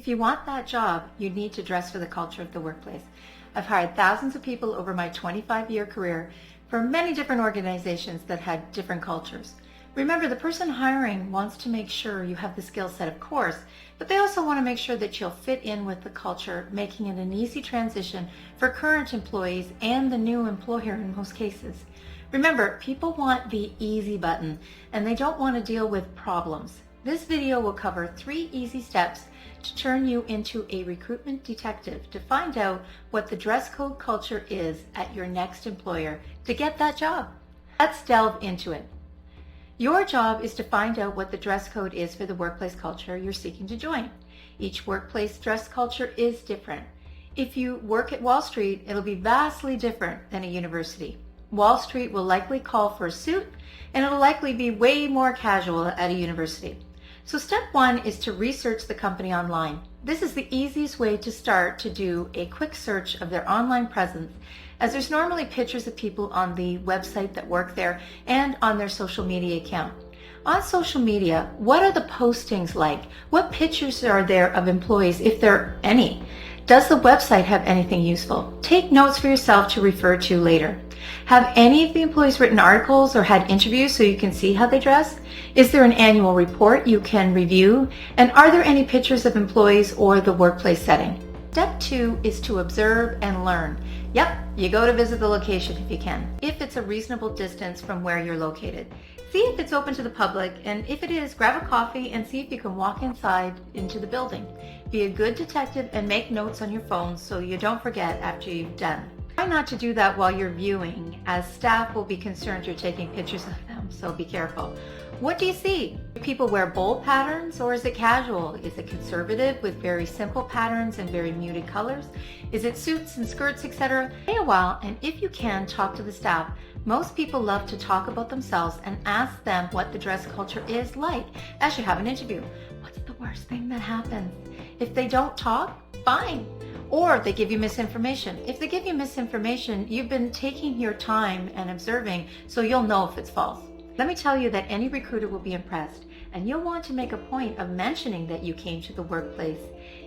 If you want that job, you need to dress for the culture of the workplace. I've hired thousands of people over my 25-year career for many different organizations that had different cultures. Remember, the person hiring wants to make sure you have the skill set, of course, but they also want to make sure that you'll fit in with the culture, making it an easy transition for current employees and the new employer in most cases. Remember, people want the easy button, and they don't want to deal with problems. This video will cover 3 easy steps to turn you into a recruitment detective to find out what the dress code culture is at your next employer to get that job. Let's delve into it. Your job is to find out what the dress code is for the workplace culture you're seeking to join. Each workplace dress culture is different. If you work at Wall Street, it'll be vastly different than a university. Wall Street will likely call for a suit, and it'll likely be way more casual at a university. So step 1 is to research the company online. This is the easiest way to start to do a quick search of their online presence, as there's normally pictures of people on the website that work there and on their social media account. On social media, what are the postings like? What pictures are there of employees, if there are any? Does the website have anything useful? Take notes for yourself to refer to later. Have any of the employees written articles or had interviews so you can see how they dress? Is there an annual report you can review? And are there any pictures of employees or the workplace setting? Step 2 is to observe and learn. Yep, you go to visit the location if you can, if it's a reasonable distance from where you're located. See if it's open to the public, and if it is, grab a coffee and see if you can walk inside into the building. Be a good detective and make notes on your phone so you don't forget after you've done. Try not to do that while you're viewing, as staff will be concerned you're taking pictures of them, so be careful. What do you see? Do people wear bold patterns, or is it casual? Is it conservative with very simple patterns and very muted colors? Is it suits and skirts, etc.? Stay a while, and if you can, talk to the staff. Most people love to talk about themselves and ask them what the dress culture is like as you have an interview. What's the worst thing that happens? If they don't talk, fine. Or they give you misinformation. If they give you misinformation, you've been taking your time and observing, so you'll know if it's false. Let me tell you that any recruiter will be impressed, and you'll want to make a point of mentioning that you came to the workplace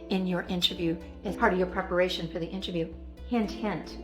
in your interview as part of your preparation for the interview. Hint, hint.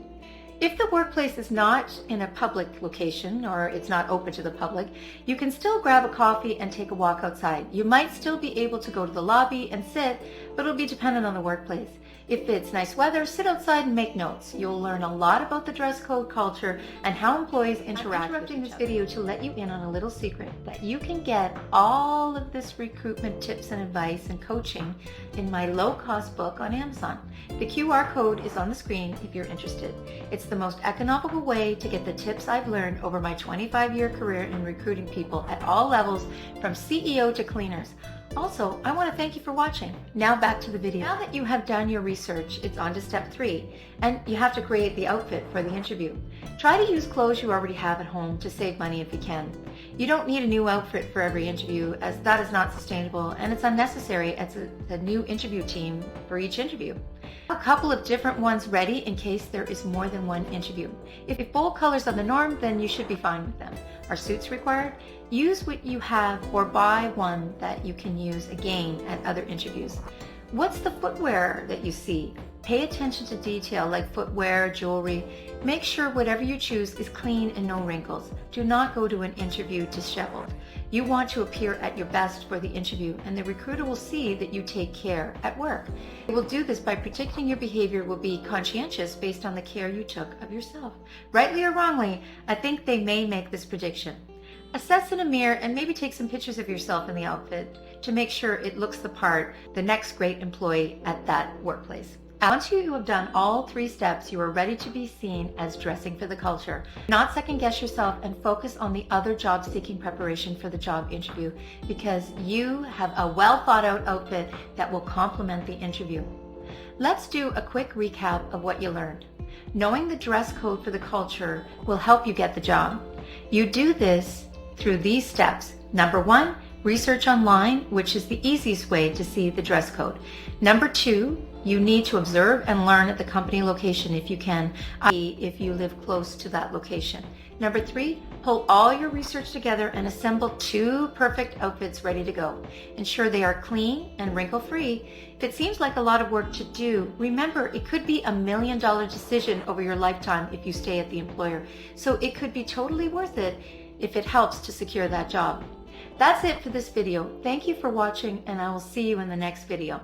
If the workplace is not in a public location or it's not open to the public, you can still grab a coffee and take a walk outside. You might still be able to go to the lobby and sit, but it'll be dependent on the workplace. If it's nice weather, sit outside and make notes. You'll learn a lot about the dress code culture and how employees interact. I'm interrupting this video to let you in on a little secret that you can get all of this recruitment tips and advice and coaching in my low-cost book on Amazon. The QR code is on the screen if you're interested. It's the most economical way to get the tips I've learned over my 25-year career in recruiting people at all levels, from CEO to cleaners. Also, I want to thank you for watching. Now back to the video. Now that you have done your research, it's on to step 3, and you have to create the outfit for the interview. Try to use clothes you already have at home to save money if you can. You don't need a new outfit for every interview, as that is not sustainable, and it's unnecessary as a new interview team for each interview. A couple of different ones ready in case there is more than one interview. If bold colors are the norm, then you should be fine with them. Are suits required? Use what you have or buy one that you can use again at other interviews. What's the footwear that you see? Pay attention to detail like footwear, jewelry. Make sure whatever you choose is clean and no wrinkles. Do not go to an interview disheveled. You want to appear at your best for the interview, and the recruiter will see that you take care at work. They will do this by predicting your behavior will be conscientious based on the care you took of yourself. Rightly or wrongly, I think they may make this prediction. Assess in a mirror and maybe take some pictures of yourself in the outfit to make sure it looks the part, the next great employee at that workplace. Once you have done all 3 steps, you are ready to be seen as dressing for the culture. Not second guess yourself and focus on the other job seeking preparation for the job interview, because you have a well thought out outfit that will complement the interview. Let's do a quick recap of what you learned. Knowing the dress code for the culture will help you get the job. You do this through these steps. Number 1, research online, which is the easiest way to see the dress code. Number 2, you need to observe and learn at the company location if you can, i.e. if you live close to that location. Number 3, pull all your research together and assemble 2 perfect outfits ready to go. Ensure they are clean and wrinkle-free. If it seems like a lot of work to do, remember it could be $1 million decision over your lifetime if you stay at the employer. So it could be totally worth it if it helps to secure that job. That's it for this video. Thank you for watching, and I will see you in the next video.